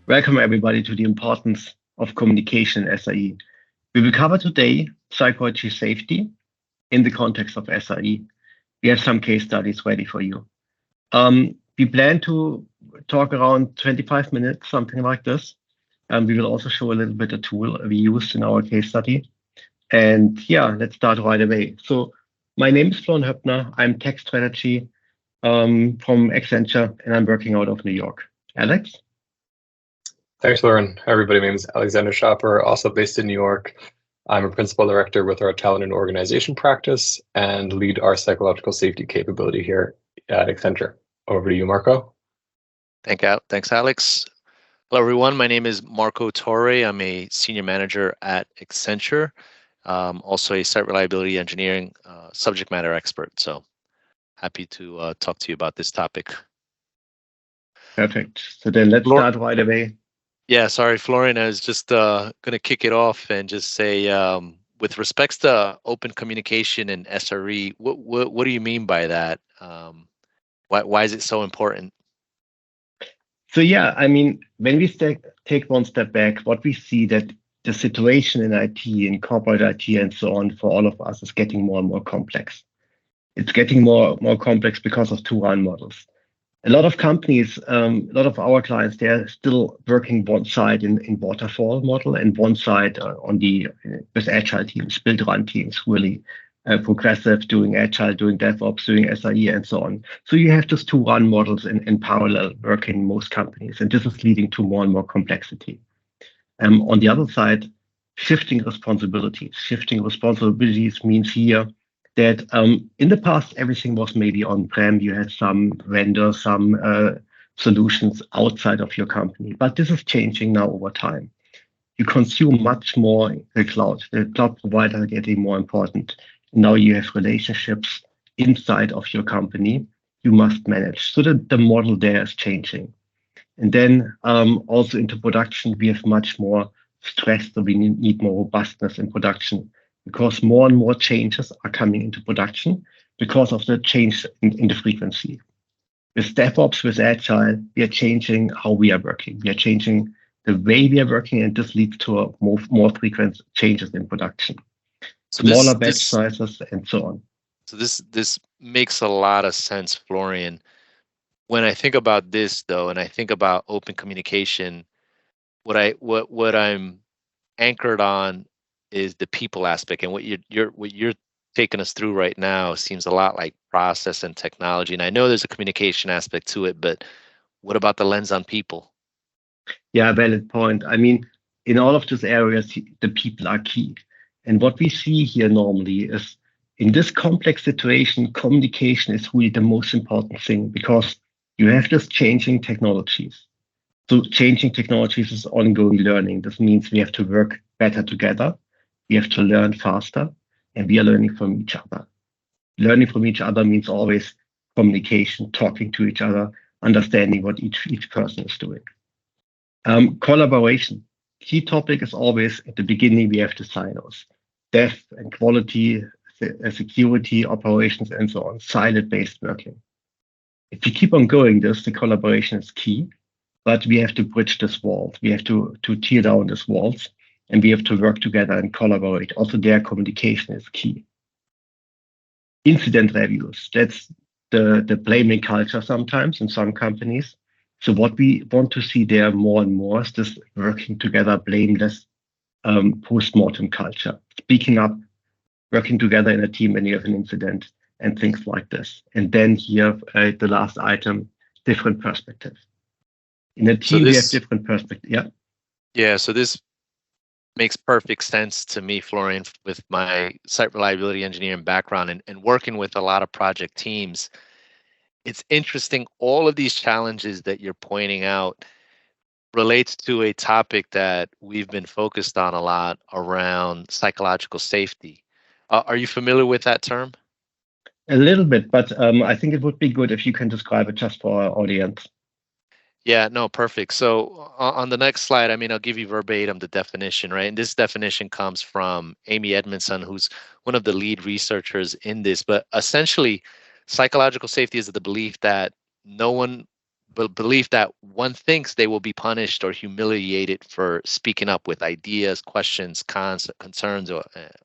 Welcome everybody to the importance of communication in SRE. We will cover today psychology safety in the context of SRE. We have some case studies ready for you. We plan to talk around 25 minutes, something like this. We will also show a little bit a tool we used in our case study. And yeah, let's start right away. So my name is Florian Hoeppner. I'm tech strategy from Accenture, and I'm working out of New York. Alex? Thanks, Florian. Hi, everybody. My name is Alexander Schaper, also based in New York. I'm a principal director with our talent and organization practice and lead our psychological safety capability here at Accenture. Over to you, Marco. Thanks, Alex. Hello, everyone. My name is Marco Torre. I'm a senior manager at Accenture, also a site reliability engineering subject matter expert. So happy to talk to you about this topic. Perfect. So then let's start right away. Yeah, sorry, Florian. I was just going to kick it off and just say, with respects to open communication and SRE, what do you mean by that? Why is it so important? So yeah, I mean, when we take one step back, what we see that the situation in IT, in corporate IT, and so on, for all of us, is getting more and more complex. It's getting more complex because of two run models. A lot of companies, a lot of our clients, they're still working one side in waterfall model and one side with agile teams, build run teams, really progressive, doing agile, doing DevOps, doing SRE, and so on. So you have just two run models in parallel working in most companies, and this is leading to more and more complexity. On the other side, shifting responsibilities. Shifting responsibilities means here that in the past, everything was maybe on-prem. You had some vendors, some solutions outside of your company. But this is changing now over time. You consume much more the cloud. The cloud provider getting more important. Now you have relationships inside of your company you must manage. So the model there is changing. And then also into production, we have much more stress. So we need more robustness in production, because more and more changes are coming into production because of the change in the frequency. With DevOps, with Agile, we are changing how we are working. We are changing the way we are working, and this leads to more frequent changes in production. So smaller batch sizes and so on. So this makes a lot of sense, Florian. When I think about this, though, and I think about open communication, what I'm anchored on is the people aspect, and what you're taking us through right now seems a lot like process and technology. And I know there's a communication aspect to it, but what about the lens on people? Yeah, valid point. I mean, in all of these areas, the people are key. And what we see here normally is, in this complex situation, communication is really the most important thing, because you have this changing technologies. So changing technologies is ongoing learning. This means we have to work better together. We have to learn faster, and we are learning from each other. Learning from each other means always communication, talking to each other, understanding what each person is doing. Collaboration. Key topic is always at the beginning, we have the silos. Dev and quality, security, operations, and so on, silo-based working. If we keep on going this, the collaboration is key, but we have to bridge this wall. We have to tear down these walls, and we have to work together and collaborate. Also, their communication is key. Incident reviews, that's the blaming culture sometimes in some companies. So what we want to see there more and more is this working together, blameless post-mortem culture. Speaking up, working together in a team when you have an incident, and things like this. And then here, the last item, different perspectives. In a team, we have different perspectives. Yeah. Yeah. So this makes perfect sense to me, Florian, with my site reliability engineering background and working with a lot of project teams. It's interesting. All of these challenges that you're pointing out relates to a topic that we've been focused on a lot around psychological safety. Are you familiar with that term? A little bit, but I think it would be good if you can describe it just for our audience. Yeah, no, perfect. So on the next slide, I mean, I'll give you verbatim the definition, right? And this definition comes from Amy Edmondson, who's one of the lead researchers in this. But essentially, psychological safety is the belief that no one belief that one thinks they will be punished or humiliated for speaking up with ideas, questions, concerns,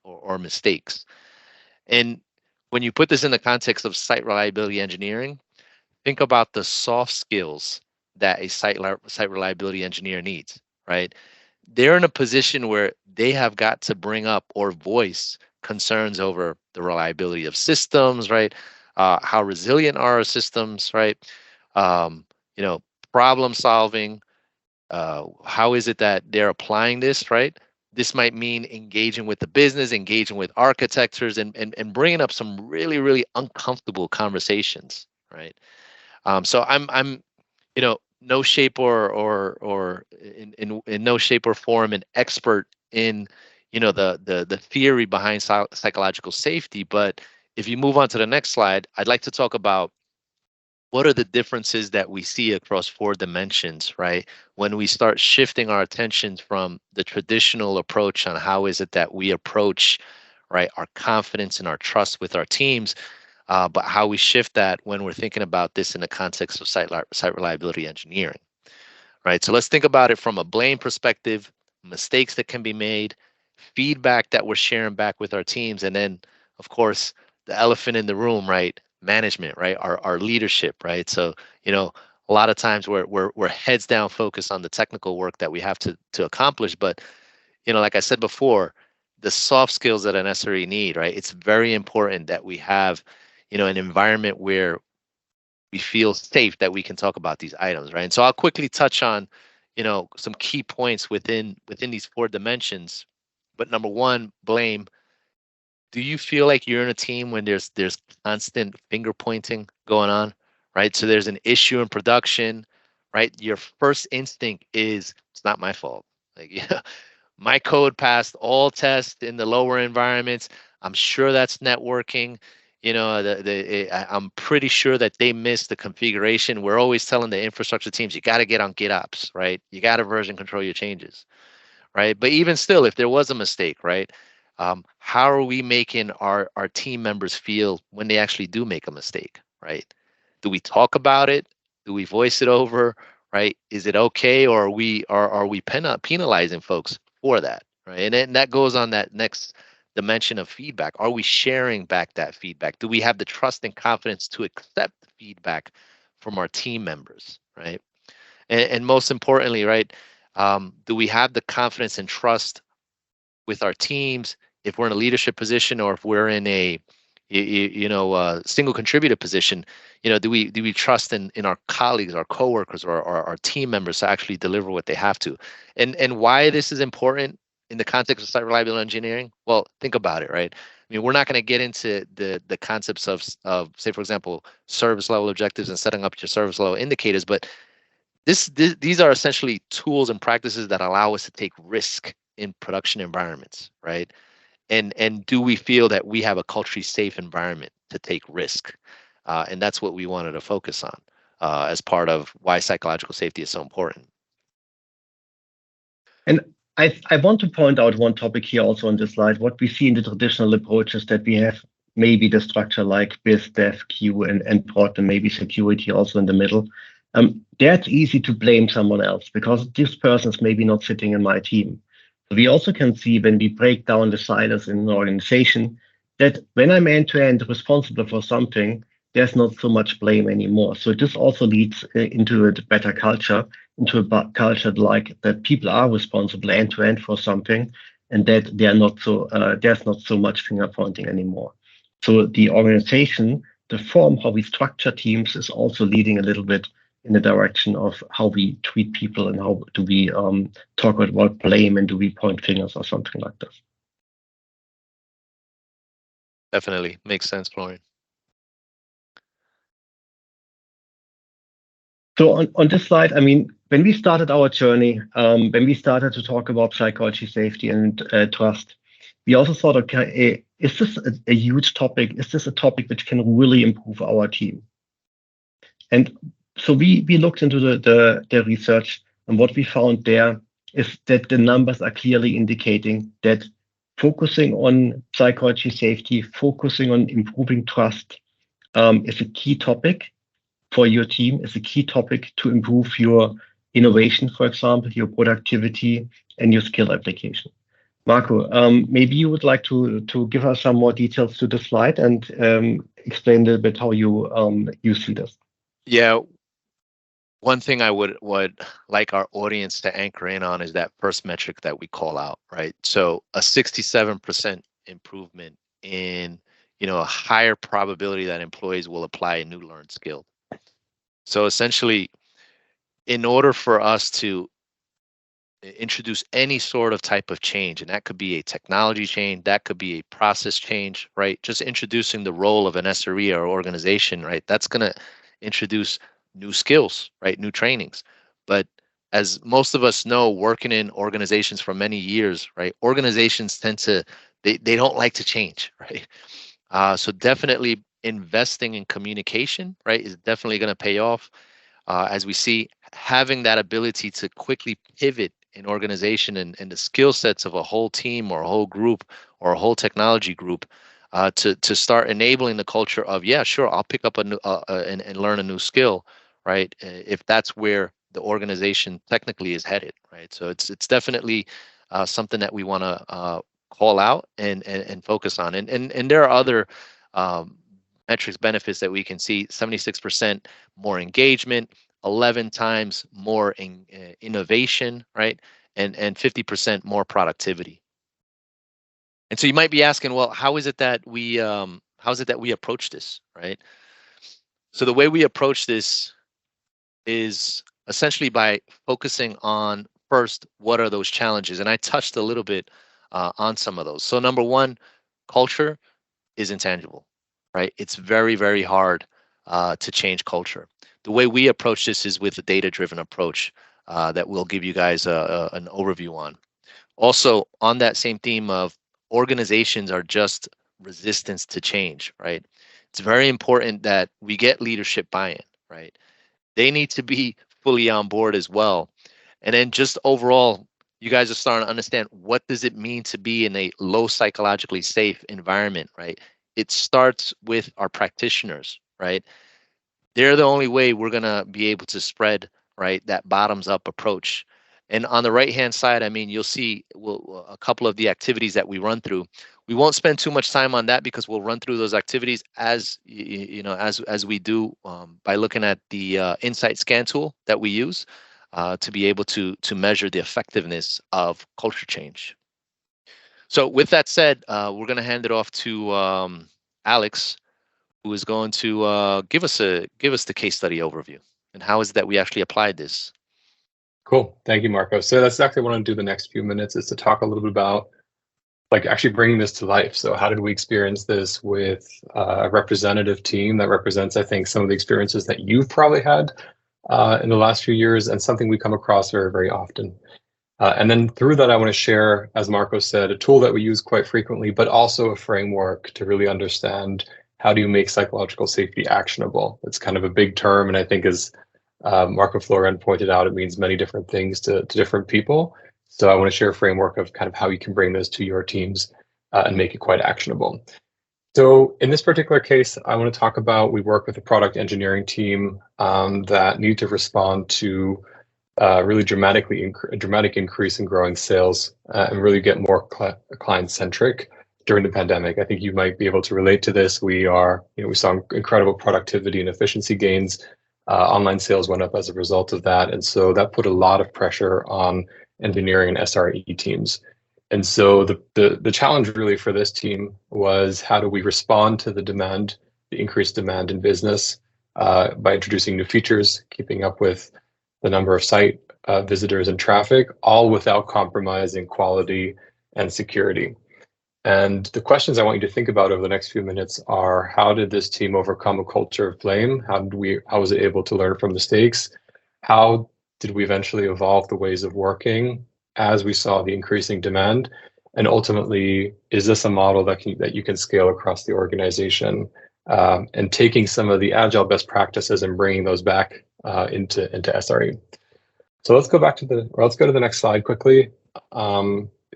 or mistakes. And when you put this in the context of site reliability engineering, think about the soft skills that a site reliability engineer needs, right? They're in a position where they have got to bring up or voice concerns over the reliability of systems, right? How resilient are our systems, right? You know, problem solving. How is it that they're applying this, right? This might mean engaging with the business, engaging with architects, and bringing up some really, really uncomfortable conversations, right? So I'm, you know, no shape or in no shape or form an expert in, you know, the theory behind psychological safety. But if you move on to the next slide, I'd like to talk about what are the differences that we see across 4 dimensions, right? When we start shifting our attention from the traditional approach on how is it that we approach, right, our confidence and our trust with our teams, but how we shift that when we're thinking about this in the context of site reliability engineering, right? So let's think about it from a blame perspective, mistakes that can be made, feedback that we're sharing back with our teams, and then, of course, the elephant in the room, right? Management, right? Our leadership, right? So, you know, a lot of times we're heads down focused on the technical work that we have to accomplish, but, you know, like I said before, the soft skills that an SRE need, right? It's very important that we have, you know, an environment where we feel safe that we can talk about these items, right? And so I'll quickly touch on, you know, some key points within these 4 dimensions. But number 1, blame. Do you feel like you're in a team when there's constant finger pointing going on, right? So there's an issue in production, right? Your first instinct is it's not my fault. Like, yeah, my code passed all tests in the lower environments. I'm sure that's networking. You know, I'm pretty sure that they missed the configuration. We're always telling the infrastructure teams, you got to get on GitOps, right? You got to version control your changes, right? But even still, if there was a mistake, right? How are we making our team members feel when they actually do make a mistake, right? Do we talk about it? Do we voice it over, right? Is it okay, or are we penalizing folks for that, right? And then that goes on that next dimension of feedback. Are we sharing back that feedback? Do we have the trust and confidence to accept feedback from our team members, right? And most importantly, right, do we have the confidence and trust with our teams if we're in a leadership position, or if we're in a single contributor position? You know, do we trust in our colleagues, our coworkers, or our team members to actually deliver what they have to? And why this is important in the context of site reliability engineering? Well, think about it, right? I mean, we're not going to get into the concepts of say, for example, service level objectives and setting up your service level indicators, but these are essentially tools and practices that allow us to take risk in production environments, right? And do we feel that we have a culturally safe environment to take risk? And that's what we wanted to focus on as part of why psychological safety is so important. And I want to point out one topic here also on this slide. What we see in the traditional approaches that we have maybe the structure like biz, dev, queue, and prod, and maybe security also in the middle. That's easy to blame someone else because this person is maybe not sitting in my team. We also can see when we break down the silos in an organization that when I'm end-to-end responsible for something, there's not so much blame anymore. So this also leads into a better culture, into a culture like that people are responsible end-to-end for something, and that they are not so there's not so much finger pointing anymore. So the organization, the form how we structure teams is also leading a little bit in the direction of how we treat people and how do we talk about blame and do we point fingers or something like this. Definitely makes sense, Florian. So on this slide, I mean, when we started our journey, when we started to talk about psychology, safety, and trust, we also thought, okay, is this a huge topic? Is this a topic which can really improve our team? And so we looked into the research, and what we found there is that the numbers are clearly indicating that focusing on psychology, safety, focusing on improving trust is a key topic for your team is a key topic to improve your innovation, for example, your productivity and your skill application. Marco, maybe you would like to give us some more details to the slide and explain a little bit how you see this. Yeah, one thing I would like our audience to anchor in on is that first metric that we call out, right? So a 67% improvement in, a higher probability that employees will apply a new learned skill. So essentially, in order for us to introduce any sort of type of change, and that could be a technology change, that could be a process change, right? Just introducing the role of an SRE or organization, right? That's going to introduce new skills, right? New trainings. But as most of us know, working in organizations for many years, right? Organizations tend to, they don't like to change, right? So definitely investing in communication, right, is definitely going to pay off. As we see, having that ability to quickly pivot an organization and the skill sets of a whole team or a whole group or a whole technology group to start enabling the culture of, yeah, sure, I'll pick up a new and learn a new skill, right? If that's where the organization technically is headed, right? So it's definitely something that we want to call out and focus on. And there are other metrics, benefits that we can see: 76% more engagement, 11 times more innovation, right? And 50% more productivity. And so you might be asking, well, how is it that we approach this, right? So the way we approach this is essentially by focusing on, first, what are those challenges? And I touched a little bit on some of those. So number one, culture is intangible, right? It's very, very hard to change culture. The way we approach this is with a data-driven approach that we'll give you guys an overview on. Also, on that same theme of organizations are just resistance to change, right? It's very important that we get leadership buy-in, right? They need to be fully on board as well. And then just overall, you guys are starting to understand, what does it mean to be in a low psychologically safe environment, right? It starts with our practitioners, right? They're the only way we're going to be able to spread, right, that bottoms up approach. And on the right hand side, I mean, you'll see a couple of the activities that we run through. We won't spend too much time on that because we'll run through those activities as as we do by looking at the insight scan tool that we use to be able to measure the effectiveness of culture change. So with that said, we're going to hand it off to Alex, who is going to give us the case study overview and how is it that we actually applied this. Cool. Thank you, Marco. So that's exactly what I want to do the next few minutes, is to talk a little bit about actually bringing this to life. So how did we experience this with a representative team that represents, I think, some of the experiences that you've probably had in the last few years, and something we come across very, very often. And then through that, I want to share, as Marco said, a tool that we use quite frequently, but also a framework to really understand how do you make psychological safety actionable. It's kind of a big term, and I think, as Marco Florian pointed out, it means many different things to different people. So I want to share a framework of kind of how you can bring this to your teams and make it quite actionable. So in this particular case, I want to talk about, we work with a product engineering team that need to respond to really a dramatic increase in growing sales and really get more client-centric during the pandemic. I think you might be able to relate to this. We saw incredible productivity and efficiency gains. Online sales went up as a result of that. And so that put a lot of pressure on engineering and SRE teams. And so the challenge really for this team was, how do we respond to the increased demand in business by introducing new features, keeping up with the number of site visitors and traffic, all without compromising quality and security. And the questions I want you to think about over the next few minutes are, how did this team overcome a culture of blame? How was it able to learn from mistakes? How did we eventually evolve the ways of working as we saw the increasing demand? And ultimately, is this a model that you can scale across the organization? And taking some of the agile best practices and bringing those back into SRE. So let's go to the next slide quickly.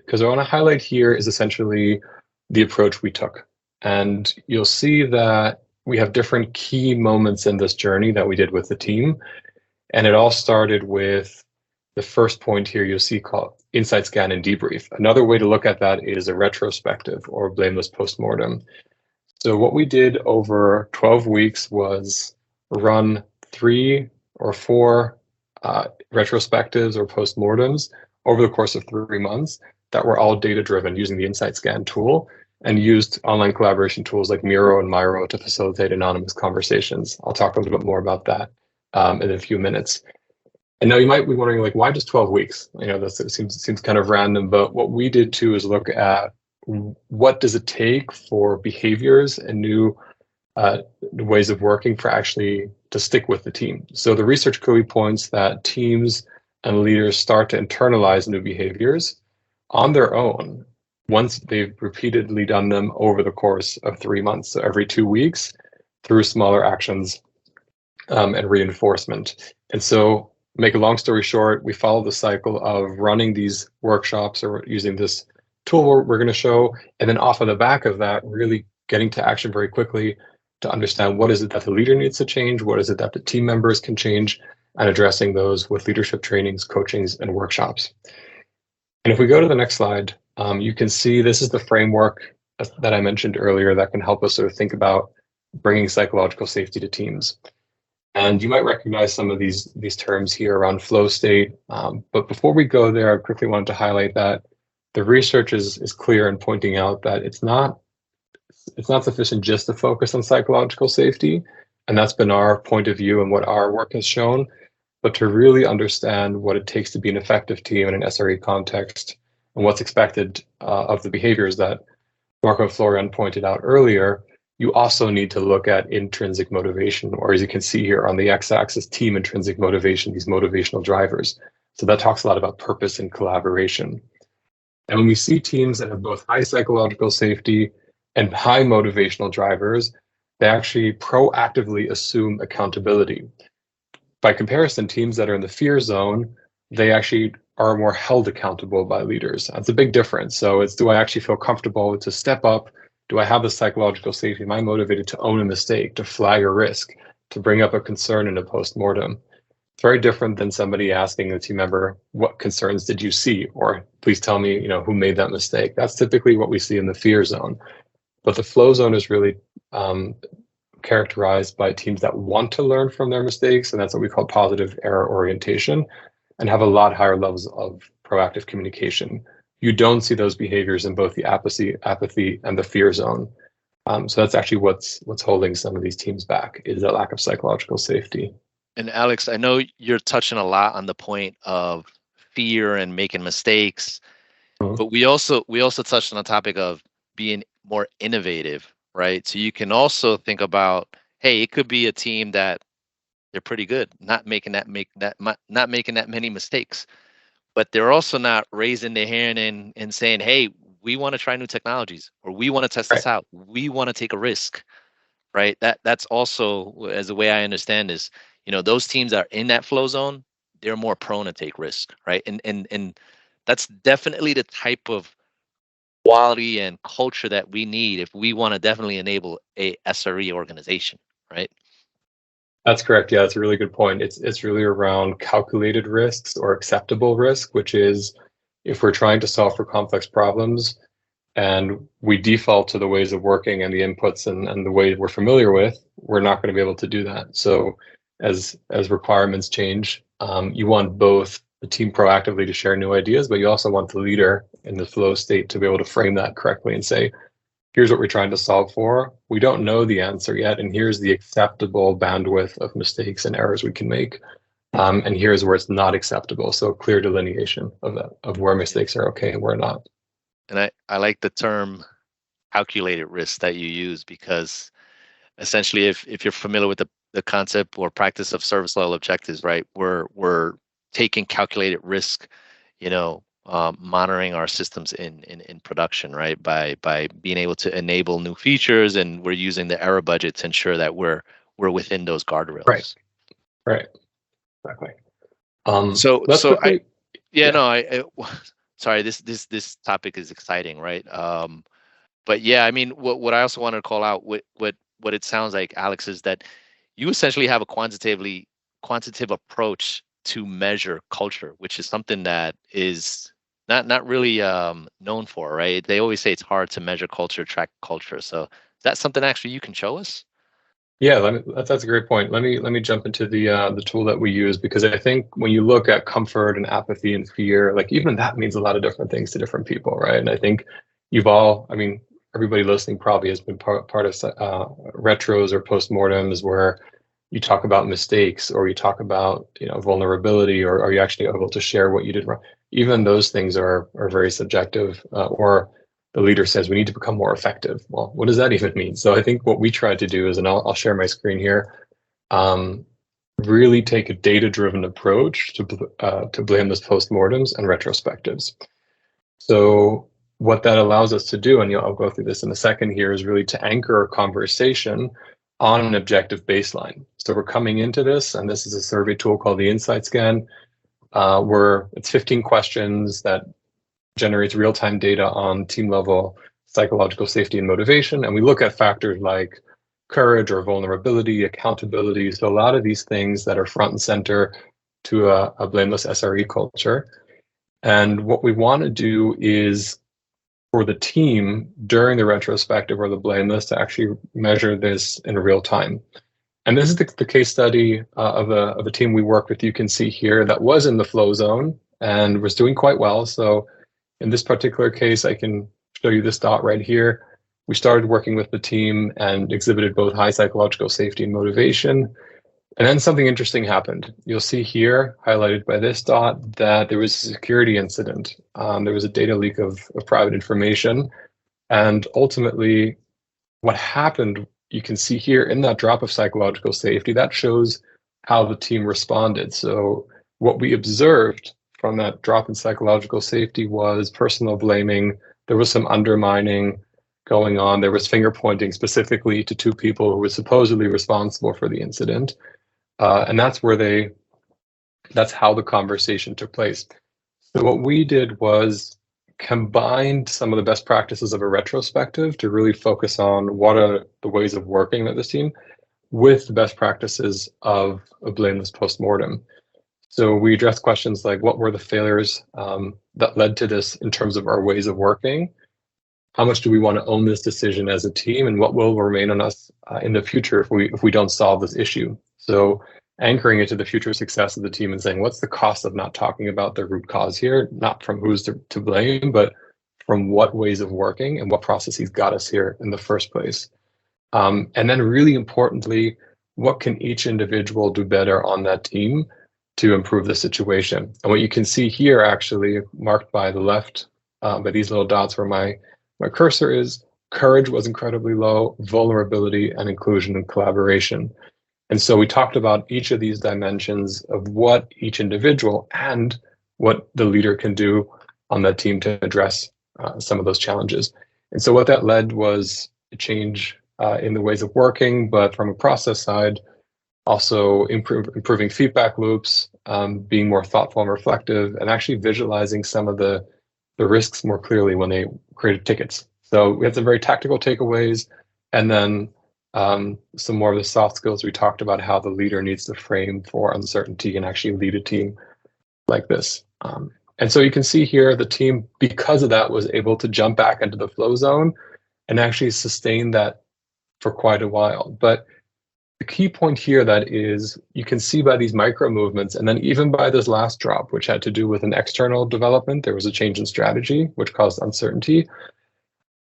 Because I want to highlight here is essentially the approach we took. And you'll see that we have different key moments in this journey that we did with the team. And it all started with the first point here you'll see called insight scan and debrief. Another way to look at that is a retrospective or blameless postmortem. So what we did over 12 weeks was run 3 or 4 retrospectives or postmortems over the course of 3 months that were all data-driven using the insight scan tool, and used online collaboration tools like Miro and Miro to facilitate anonymous conversations. I'll talk a little bit more about that in a few minutes. And now you might be wondering, like, why just 12 weeks? You know, this seems kind of random, but what we did too is look at what does it take for behaviors and new ways of working for actually to stick with the team. So the research clearly points that teams and leaders start to internalize new behaviors on their own once they've repeatedly done them over the course of 3 months. So every 2 weeks through smaller actions and reinforcement. And so, make a long story short, we follow the cycle of running these workshops or using this tool we're going to show, and then off of the back of that, really getting to action very quickly to understand what is it that the leader needs to change, what is it that the team members can change, and addressing those with leadership trainings, coachings, and workshops. And if we go to the next slide, you can see this is the framework that I mentioned earlier that can help us sort of think about bringing psychological safety to teams. And you might recognize some of these terms here around flow state. But before we go there, I quickly wanted to highlight that the research is clear in pointing out that it's not sufficient just to focus on psychological safety. And that's been our point of view and what our work has shown. But to really understand what it takes to be an effective team in an SRE context and what's expected of the behaviors that Marco and Florian pointed out earlier, you also need to look at intrinsic motivation, or as you can see here on the x-axis, team intrinsic motivation, these motivational drivers. So that talks a lot about purpose and collaboration. And when we see teams that have both high psychological safety and high motivational drivers, they actually proactively assume accountability. By comparison, teams that are in the fear zone, they actually are more held accountable by leaders. That's a big difference. So it's, do I actually feel comfortable to step up? Do I have the psychological safety? Am I motivated to own a mistake, to flag a risk, to bring up a concern in a postmortem? It's very different than somebody asking the team member, what concerns did you see? Or please tell me, who made that mistake? That's typically what we see in the fear zone. But the flow zone is really characterized by teams that want to learn from their mistakes, and that's what we call positive error orientation, and have a lot higher levels of proactive communication. You don't see those behaviors in both the apathy and the fear zone. So that's actually what's holding some of these teams back, is that lack of psychological safety. And Alex, I know you're touching a lot on the point of fear and making mistakes, but we also touched on the topic of being more innovative, right? So you can also think about, hey, it could be a team that they're pretty good, not making that many mistakes, but they're also not raising their hand and saying, hey, we want to try new technologies, or we want to test this out. We want to take a risk, right? That's also, as the way I understand this, those teams that are in that flow zone, they're more prone to take risk, right? And that's definitely the type of quality and culture that we need if we want to definitely enable a SRE organization, right? That's correct. Yeah, that's a really good point. It's really around calculated risks or acceptable risk, which is if we're trying to solve for complex problems and we default to the ways of working and the inputs and the way we're familiar with, we're not going to be able to do that. So as requirements change, you want both the team proactively to share new ideas, but you also want the leader in the flow state to be able to frame that correctly and say, here's what we're trying to solve for. We don't know the answer yet, and here's the acceptable bandwidth of mistakes and errors we can make. And here's where it's not acceptable. So clear delineation of that, of where mistakes are okay and where not. And I like the term calculated risk that you use, because essentially if you're familiar with the concept or practice of service level objectives, right, we're taking calculated risk, monitoring our systems in production, right, by being able to enable new features, and we're using the error budget to ensure that we're within those guardrails. Right. Exactly. Sorry, this topic is exciting, right? But yeah, I mean, what I also wanted to call out, what what it sounds like, Alex, is that you essentially have a quantitative approach to measure culture, which is something that is not really known for, right? They always say it's hard to measure culture, track culture. So is that something actually you can show us? Yeah, that's a great point. Let me jump into the tool that we use, because I think when you look at comfort and apathy and fear, like even that means a lot of different things to different people, right? And I think everybody listening probably has been part of retros or postmortems where you talk about mistakes, or you talk about vulnerability, or are you actually able to share what you did wrong? Even those things are very subjective, or the leader says we need to become more effective. Well, what does that even mean? So I think what we tried to do is, and I'll share my screen here, really take a data-driven approach to blameless postmortems and retrospectives. So what that allows us to do, and I'll go through this in a second here, is really to anchor a conversation on an objective baseline. So we're coming into this, and this is a survey tool called the Insight Scan, where it's 15 questions that generates real-time data on team level psychological safety and motivation. And we look at factors like courage or vulnerability, accountability. So a lot of these things that are front and center to a blameless SRE culture. And what we want to do is for the team during the retrospective or the blameless to actually measure this in real time. And this is the case study of a team we worked with. You can see here that was in the flow zone and was doing quite well. So in this particular case, I can show you this dot right here. We started working with the team and exhibited both high psychological safety and motivation. And then something interesting happened. You'll see here, highlighted by this dot, that there was a security incident. There was a data leak of private information. And ultimately, what happened, you can see here in that drop of psychological safety, that shows how the team responded. So what we observed from that drop in psychological safety was personal blaming. There was some undermining going on. There was finger pointing specifically to two people who were supposedly responsible for the incident. And that's how the conversation took place. So what we did was combined some of the best practices of a retrospective to really focus on what are the ways of working at this team with the best practices of a blameless postmortem. So we addressed questions like, what were the failures that led to this in terms of our ways of working? How much do we want to own this decision as a team, and what will remain on us in the future if we don't solve this issue? So anchoring it to the future success of the team and saying, what's the cost of not talking about the root cause here, not from who's to blame, but from what ways of working and what processes got us here in the first place. And then really importantly, what can each individual do better on that team to improve the situation? And what you can see here, actually marked by the left, by these little dots where my cursor is, courage was incredibly low, vulnerability and inclusion and collaboration. And so we talked about each of these dimensions of what each individual and what the leader can do on that team to address some of those challenges. And so what that led was a change in the ways of working, but from a process side, also improving feedback loops, being more thoughtful and reflective, and actually visualizing some of the risks more clearly when they created tickets. So we had some very tactical takeaways, and then some more of the soft skills. We talked about how the leader needs to frame for uncertainty and actually lead a team like this. And so you can see here the team, because of that, was able to jump back into the flow zone and actually sustain that for quite a while. But the key point here that is, you can see by these micro movements, and then even by this last drop, which had to do with an external development, there was a change in strategy, which caused uncertainty,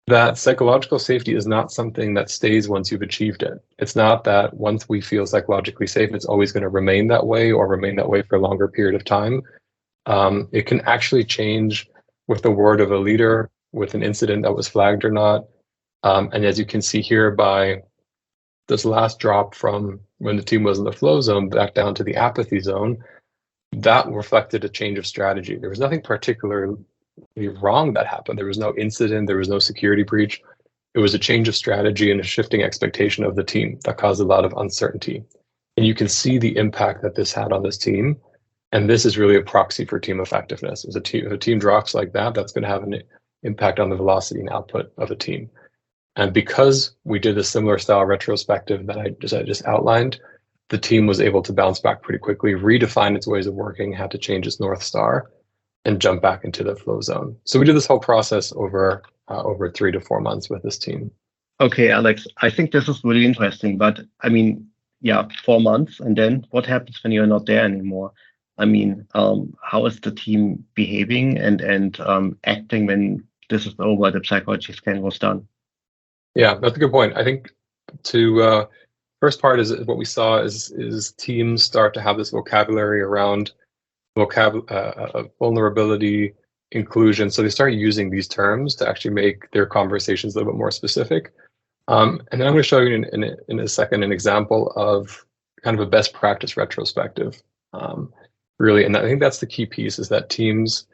that psychological safety is not something that stays once you've achieved it. It's not that once we feel psychologically safe, it's always going to remain that way or remain that way for a longer period of time. It can actually change with the word of a leader, with an incident that was flagged or not. And as you can see here by this last drop from when the team was in the flow zone back down to the apathy zone, that reflected a change of strategy. There was nothing particularly wrong that happened. There was no incident, there was no security breach. It was a change of strategy and a shifting expectation of the team that caused a lot of uncertainty. And you can see the impact that this had on this team. And this is really a proxy for team effectiveness. If a team drops like that, that's going to have an impact on the velocity and output of a team. And because we did a similar style retrospective that I just outlined, the team was able to bounce back pretty quickly, redefine its ways of working, had to change its North Star, and jump back into the flow zone. So we did this whole process over 3 to 4 months with this team. Okay, Alex, I think this is really interesting, but I mean, yeah, 4 months, and then what happens when you're not there anymore? I mean, how is the team behaving and acting when this is over, the psychology scan was done? Yeah, that's a good point. I think first part is what we saw is teams start to have this vocabulary around vulnerability, inclusion. So they start using these terms to actually make their conversations a little bit more specific. And then I'm going to show you in a second an example of kind of a best practice retrospective. Really, and I think that's the key piece, is that teams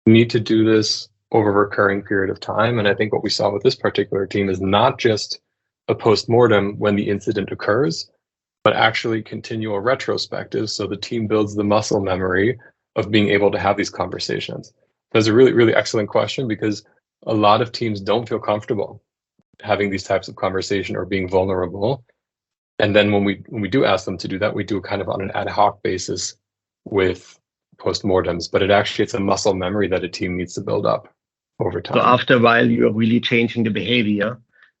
need to do this over a recurring period of time. And I think what we saw with this particular team is not just a post-mortem when the incident occurs, but actually continual retrospective. So the team builds the muscle memory of being able to have these conversations. That's a really, really excellent question, because a lot of teams don't feel comfortable having these types of conversation or being vulnerable. And then when we do ask them to do that, we do kind of on an ad hoc basis with post-mortems, but it's a muscle memory that a team needs to build up over time. So after a while, you're really changing the behavior.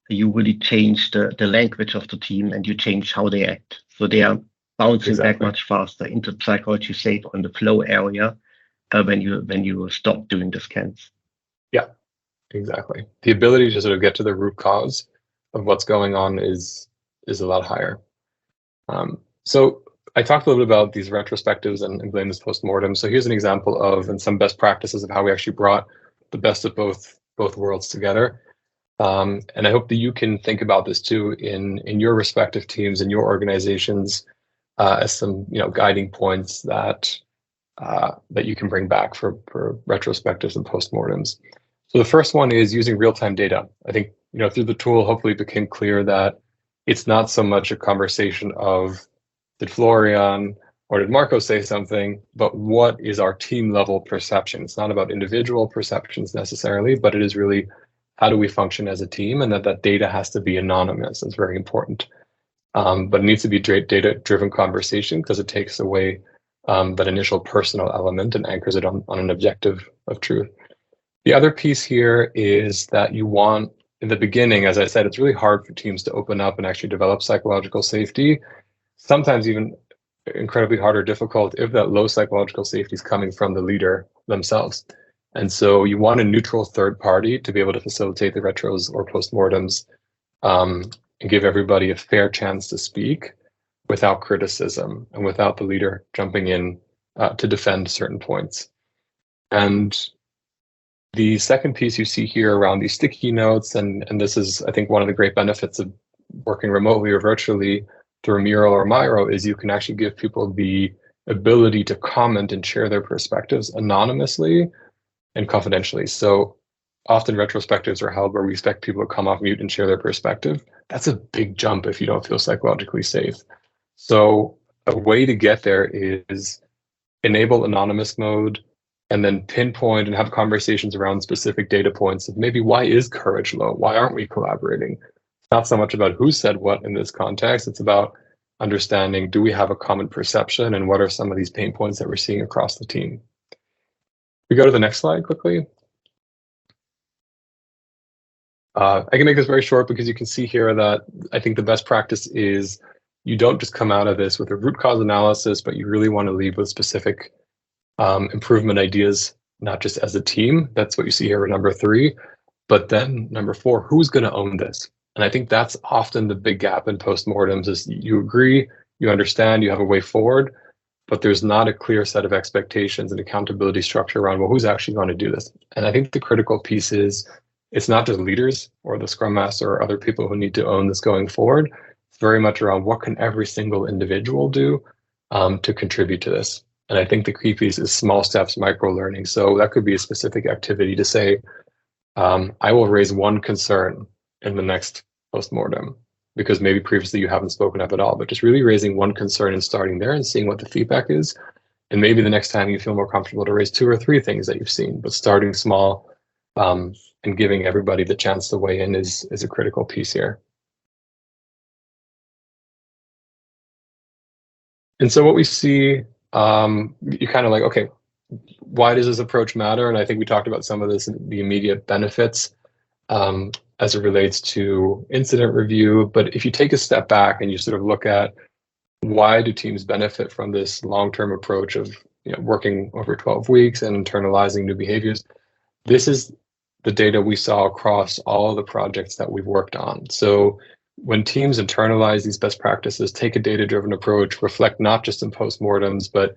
You really change the language of the team, and you change how they act. So they are bouncing back much faster into psychology safe on the flow area when you stop doing the scans. Yeah, exactly. The ability to sort of get to the root cause of what's going on is a lot higher. So I talked a little bit about these retrospectives and blame this post-mortem. So here's an example of, and some best practices of how we actually brought the best of both worlds together. And I hope that you can think about this too in your respective teams and your organizations as some guiding points that you can bring back for retrospectives and postmortems. So the first one is using real-time data. I think through the tool, hopefully it became clear that it's not so much a conversation of did Florian or did Marco say something, but what is our team level perception? It's not about individual perceptions necessarily, but it is really how do we function as a team, and that data has to be anonymous. It's very important. But it needs to be data-driven conversation, because it takes away that initial personal element and anchors it on an objective of truth. The other piece here is that you want, in the beginning, as I said, it's really hard for teams to open up and actually develop psychological safety, sometimes even incredibly hard or difficult if that low psychological safety is coming from the leader themselves. And so you want a neutral third party to be able to facilitate the retros or postmortems and give everybody a fair chance to speak without criticism and without the leader jumping in to defend certain points. And the second piece you see here around these sticky notes, and this is, I think, one of the great benefits of working remotely or virtually through Miro or Miro, is you can actually give people the ability to comment and share their perspectives anonymously and confidentially. So often retrospectives are held where we expect people to come off mute and share their perspective. That's a big jump if you don't feel psychologically safe. So a way to get there is enable anonymous mode, and then pinpoint and have conversations around specific data points of maybe why is courage low? Why aren't we collaborating? It's not so much about who said what in this context. It's about understanding, do we have a common perception, and what are some of these pain points that we're seeing across the team? We go to the next slide quickly. I can make this very short, because you can see here that I think the best practice is you don't just come out of this with a root cause analysis, but you really want to leave with specific improvement ideas, not just as a team. That's what you see here at number 3. But then number 4, who's going to own this? And I think that's often the big gap in postmortems, is you agree, you understand, you have a way forward, but there's not a clear set of expectations and accountability structure around, well, who's actually going to do this? And I think the critical piece is it's not just leaders or the scrum master or other people who need to own this going forward. It's very much around what can every single individual do to contribute to this. And I think the key piece is small steps, micro learning. So that could be a specific activity to say, I will raise one concern in the next postmortem, because maybe previously you haven't spoken up at all, but just really raising one concern and starting there and seeing what the feedback is. And maybe the next time you feel more comfortable to raise 2 or 3 things that you've seen, but starting small and giving everybody the chance to weigh in is a critical piece here. And so what we see, you're kind of like, okay, why does this approach matter? And I think we talked about some of this, the immediate benefits as it relates to incident review. But if you take a step back and you sort of look at why do teams benefit from this long-term approach of working over 12 weeks and internalizing new behaviors, this is the data we saw across all of the projects that we've worked on. So when teams internalize these best practices, take a data-driven approach, reflect not just in postmortems, but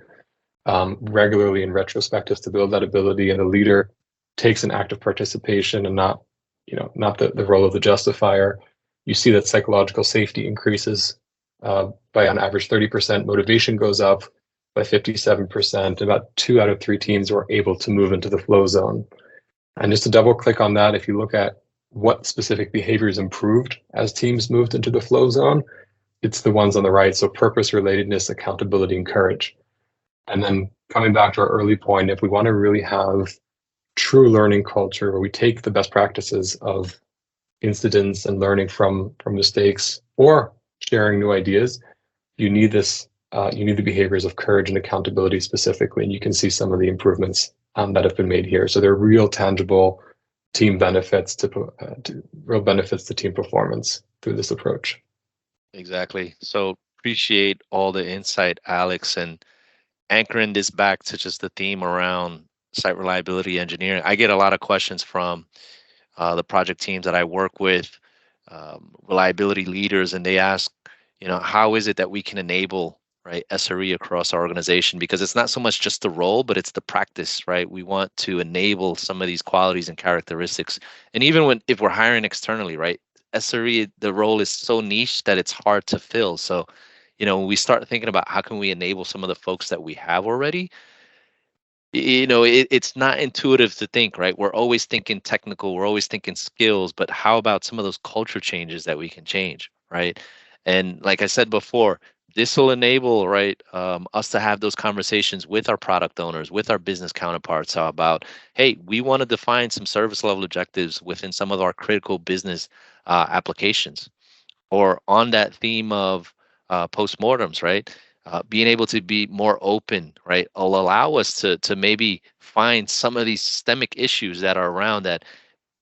regularly in retrospectives to build that ability, and the leader takes an active participation and not the role of the justifier, you see that psychological safety increases by on average 30%, motivation goes up by 57%, about 2 out of 3 teams were able to move into the flow zone. And just to double click on that, if you look at what specific behaviors improved as teams moved into the flow zone, it's the ones on the right. So purpose, relatedness, accountability, and courage. And then coming back to our early point, if we want to really have true learning culture where we take the best practices of incidents and learning from mistakes or sharing new ideas, you need this. You need the behaviors of courage and accountability specifically, and you can see some of the improvements that have been made here. So there are real tangible team benefits to team performance through this approach. Exactly. So appreciate all the insight, Alex, and anchoring this back to just the theme around site reliability engineering. I get a lot of questions from the project teams that I work with, reliability leaders, and they ask, how is it that we can enable SRE across our organization? Because it's not so much just the role, but it's the practice, right? We want to enable some of these qualities and characteristics. And even if we're hiring externally, right? SRE, the role is so niche that it's hard to fill. So, when we start thinking about how can we enable some of the folks that we have already, it's not intuitive to think, right? We're always thinking technical, we're always thinking skills, but how about some of those culture changes that we can change, right? And like I said before, this will enable, us to have those conversations with our product owners, with our business counterparts about, hey, we want to define some service level objectives within some of our critical business applications. Or on that theme of postmortems, right? Being able to be more open, right, will allow us to maybe find some of these systemic issues that are around that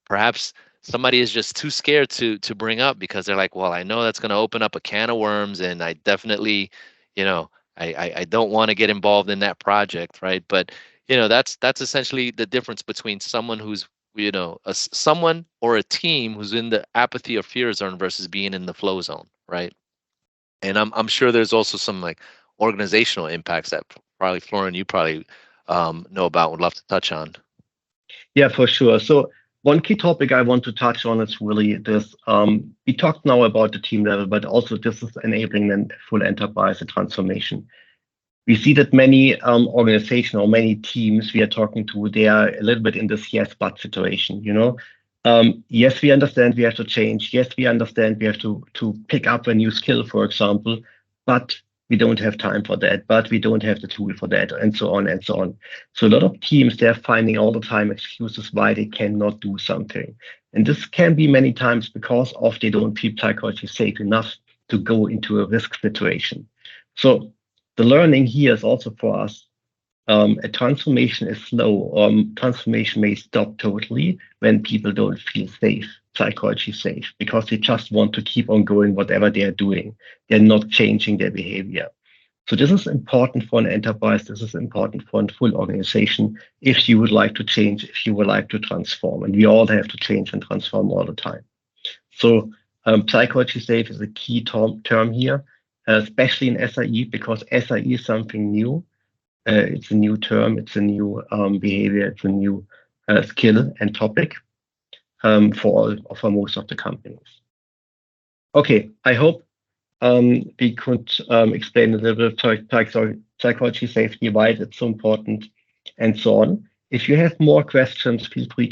perhaps somebody is just too scared to bring up because they're like, well, I know that's going to open up a can of worms, and I definitely, I don't want to get involved in that project, right? But that's essentially the difference between someone who's someone or a team who's in the apathy or fear zone versus being in the flow zone, right? And I'm sure there's also some organizational impacts that probably Florian, you probably know about, would love to touch on. Yeah, for sure. So one key topic I want to touch on is really this. We talked now about the team level, but also this is enabling a full enterprise transformation. We see that many organizations or many teams we are talking to, they are a little bit in this yes, but situation, yes, we understand we have to change. Yes, we understand we have to pick up a new skill, for example, but we don't have time for that, but we don't have the tool for that, and so on and so on. So a lot of teams, they're finding all the time excuses why they cannot do something. And this can be many times because of they don't feel psychologically safe enough to go into a risk situation. So the learning here is also for us, a transformation is slow. Transformation may stop totally when people don't feel safe, psychologically safe, because they just want to keep on going whatever they are doing. They're not changing their behavior. So this is important for an enterprise. This is important for a full organization if you would like to change, if you would like to transform. And we all have to change and transform all the time. So psychologically safe is a key term here, especially in SRE, because SRE is something new. It's a new term, it's a new behavior, it's a new skill and topic for most of the companies. Okay, I hope we could explain a little bit psychology safety, why it's so important, and so on. If you have more questions, feel free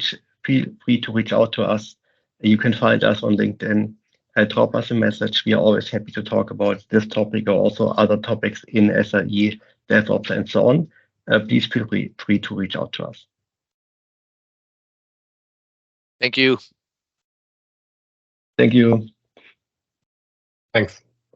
to reach out to us. You can find us on LinkedIn. Drop us a message. We are always happy to talk about this topic or also other topics in SRE, DevOps, and so on. Please feel free to reach out to us. Thank you. Thank you. Thanks.